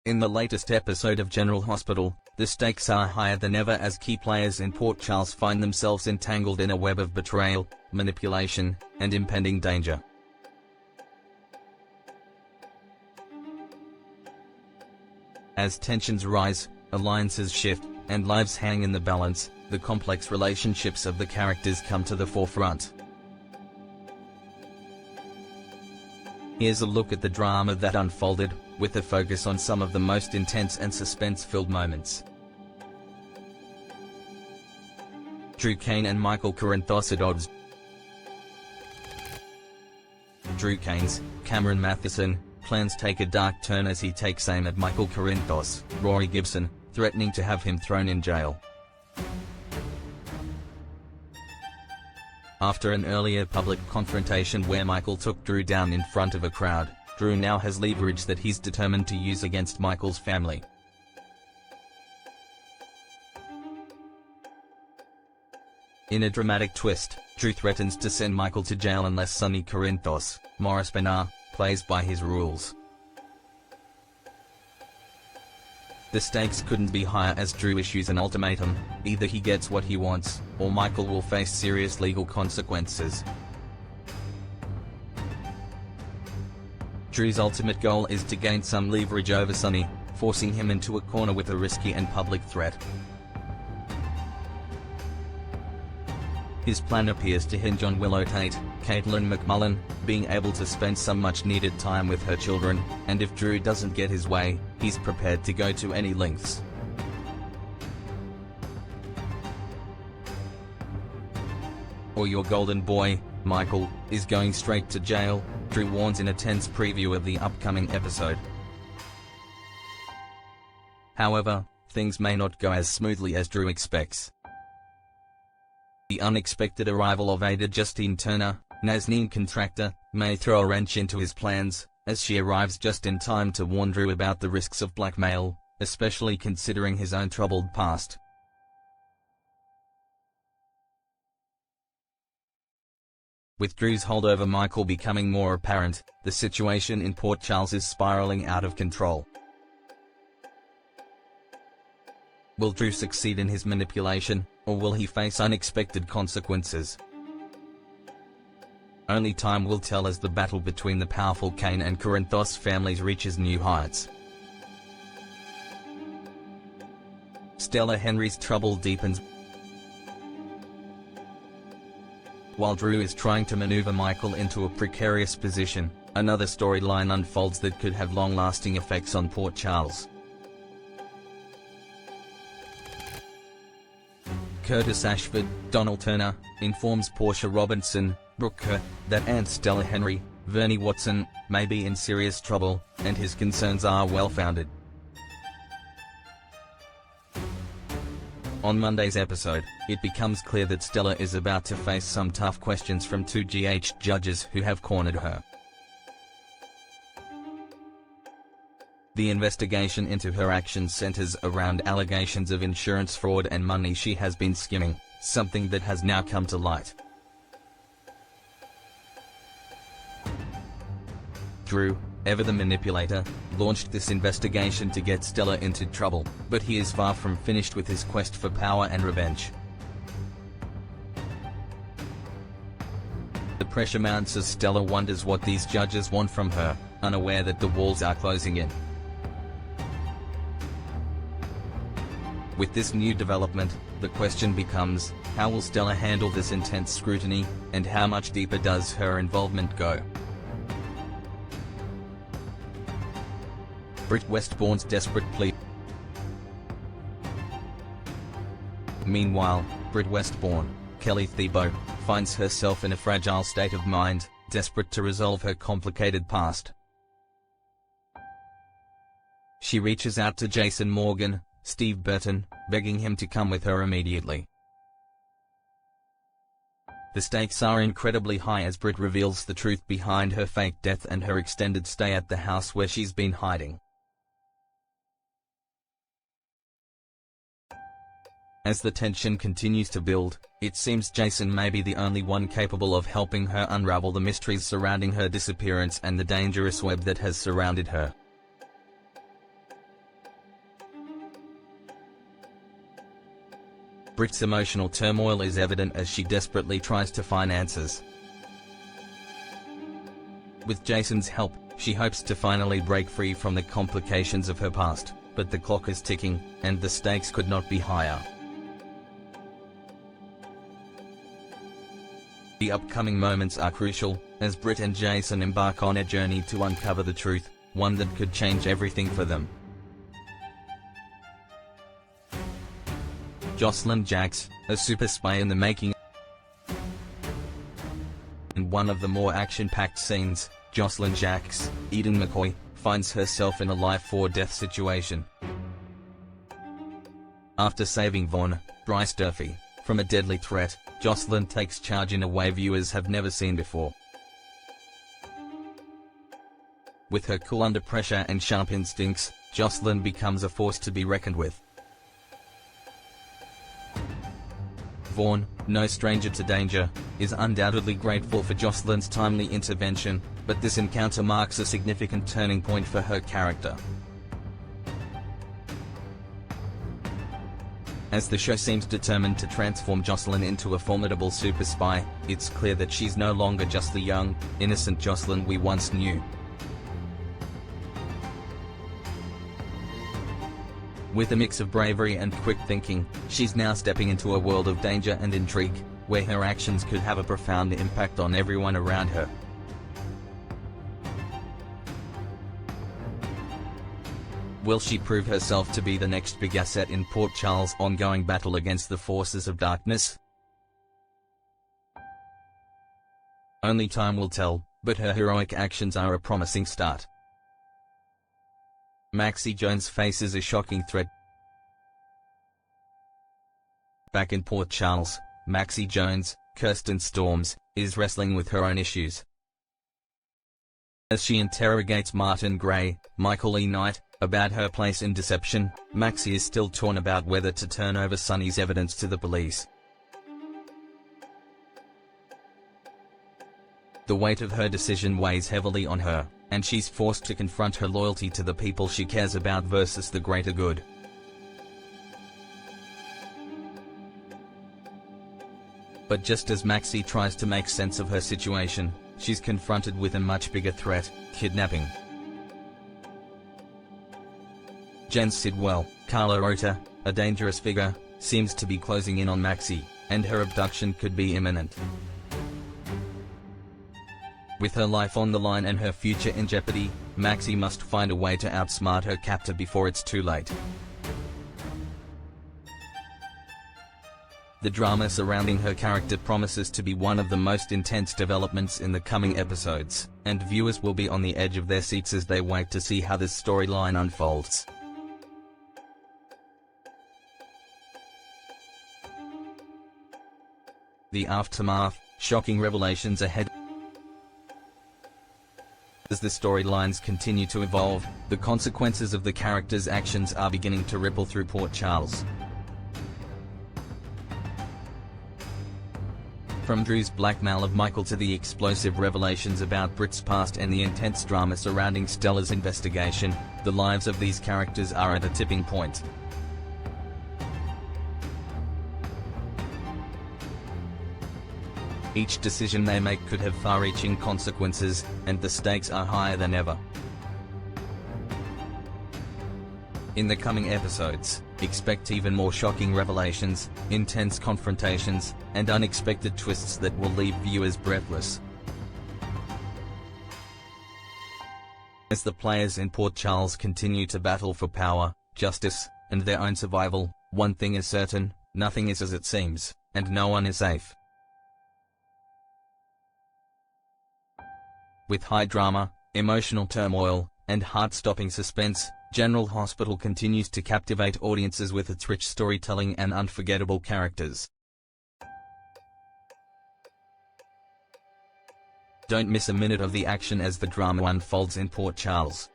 In the latest episode of General Hospital, the stakes are higher than ever as key players in Port Charles find themselves entangled in a web of betrayal, manipulation, and impending danger. As tensions rise, alliances shift, and lives hang in the balance, the complex relationships of the characters come to the forefront. Here's a look at the drama that unfolded, with a focus on some of the most intense and suspense-filled moments. Drew Kane and Michael Corinthos at odds. Drew Kane's Cameron Matheson plans take a dark turn as he takes aim at Michael Corinthos, Rory Gibson, threatening to have him thrown in jail. After an earlier public confrontation where Michael took Drew down in front of a crowd, Drew now has leverage that he's determined to use against Michael's family. In a dramatic twist, Drew threatens to send Michael to jail unless Sonny Corinthos, Maurice Benar, plays by his rules. The stakes couldn't be higher as Drew issues an ultimatum: either he gets what he wants, or Michael will face serious legal consequences. Drew's ultimate goal is to gain some leverage over Sonny, forcing him into a corner with a risky and public threat. His plan appears to hinge on Willow Tate, Caitlin McMullen, being able to spend some much-needed time with her children, and if Drew doesn't get his way, he's prepared to go to any lengths. Or your golden boy, Michael, is going straight to jail, Drew warns in a tense preview of the upcoming episode. However, things may not go as smoothly as Drew expects. The unexpected arrival of Ada Justine Turner, Nazneen contractor, may throw a wrench into his plans, as she arrives just in time to warn Drew about the risks of blackmail, especially considering his own troubled past. With Drew's hold over Michael becoming more apparent, the situation in Port Charles is spiraling out of control. Will Drew succeed in his manipulation, or will he face unexpected consequences? Only time will tell as the battle between the powerful Kane and Corinthos families reaches new heights. Stella Henry's trouble deepens. While Drew is trying to maneuver Michael into a precarious position, another storyline unfolds that could have long-lasting effects on Port Charles. Curtis Ashford, Donald Turner, informs Portia Robinson, Brooke Kerr, that Aunt Stella Henry, Vernie Watson, may be in serious trouble, and his concerns are well-founded. On Monday's episode, it becomes clear that Stella is about to face some tough questions from two GH judges who have cornered her. The investigation into her actions centers around allegations of insurance fraud and money she has been skimming, something that has now come to light. Drew, ever the manipulator, launched this investigation to get Stella into trouble, but he is far from finished with his quest for power and revenge. The pressure mounts as Stella wonders what these judges want from her, unaware that the walls are closing in. With this new development, the question becomes, how will Stella handle this intense scrutiny, and how much deeper does her involvement go? Britt Westbourne's desperate plea. Meanwhile, Britt Westbourne, Kelly Thiebaud, finds herself in a fragile state of mind, desperate to resolve her complicated past. She reaches out to Jason Morgan, Steve Burton, begging him to come with her immediately. The stakes are incredibly high as Britt reveals the truth behind her fake death and her extended stay at the house where she's been hiding. As the tension continues to build, it seems Jason may be the only one capable of helping her unravel the mysteries surrounding her disappearance and the dangerous web that has surrounded her. Britt's emotional turmoil is evident as she desperately tries to find answers. With Jason's help, she hopes to finally break free from the complications of her past, but the clock is ticking, and the stakes could not be higher. The upcoming moments are crucial, as Britt and Jason embark on a journey to uncover the truth, one that could change everything for them. Jocelyn Jacks, a super spy in the making. In one of the more action-packed scenes, Jocelyn Jacks, Eden McCoy, finds herself in a life-or-death situation. After saving Vaughn, Bryce Durfee, from a deadly threat, Jocelyn takes charge in a way viewers have never seen before. With her cool under pressure and sharp instincts, Jocelyn becomes a force to be reckoned with. Vaughn, no stranger to danger, is undoubtedly grateful for Jocelyn's timely intervention, but this encounter marks a significant turning point for her character. As the show seems determined to transform Jocelyn into a formidable super spy, it's clear that she's no longer just the young, innocent Jocelyn we once knew. With a mix of bravery and quick thinking, she's now stepping into a world of danger and intrigue, where her actions could have a profound impact on everyone around her. Will she prove herself to be the next big asset in Port Charles' ongoing battle against the forces of darkness? Only time will tell, but her heroic actions are a promising start. Maxie Jones faces a shocking threat. Back in Port Charles, Maxie Jones, Kirsten Storms, is wrestling with her own issues. As she interrogates Martin Gray, Michael E. Knight, about her place in deception, Maxie is still torn about whether to turn over Sonny's evidence to the police. The weight of her decision weighs heavily on her, and she's forced to confront her loyalty to the people she cares about versus the greater good. But just as Maxie tries to make sense of her situation, she's confronted with a much bigger threat: kidnapping. Jen Sidwell, Carla Rota, a dangerous figure, seems to be closing in on Maxie, and her abduction could be imminent. With her life on the line and her future in jeopardy, Maxie must find a way to outsmart her captor before it's too late. The drama surrounding her character promises to be one of the most intense developments in the coming episodes, and viewers will be on the edge of their seats as they wait to see how this storyline unfolds. The aftermath, shocking revelations ahead. As the storylines continue to evolve, the consequences of the characters' actions are beginning to ripple through Port Charles. From Drew's blackmail of Michael to the explosive revelations about Britt's past and the intense drama surrounding Stella's investigation, the lives of these characters are at a tipping point. Each decision they make could have far-reaching consequences, and the stakes are higher than ever. In the coming episodes, expect even more shocking revelations, intense confrontations, and unexpected twists that will leave viewers breathless. As the players in Port Charles continue to battle for power, justice, and their own survival, one thing is certain: nothing is as it seems, and no one is safe. With high drama, emotional turmoil, and heart-stopping suspense, General Hospital continues to captivate audiences with its rich storytelling and unforgettable characters. Don't miss a minute of the action as the drama unfolds in Port Charles.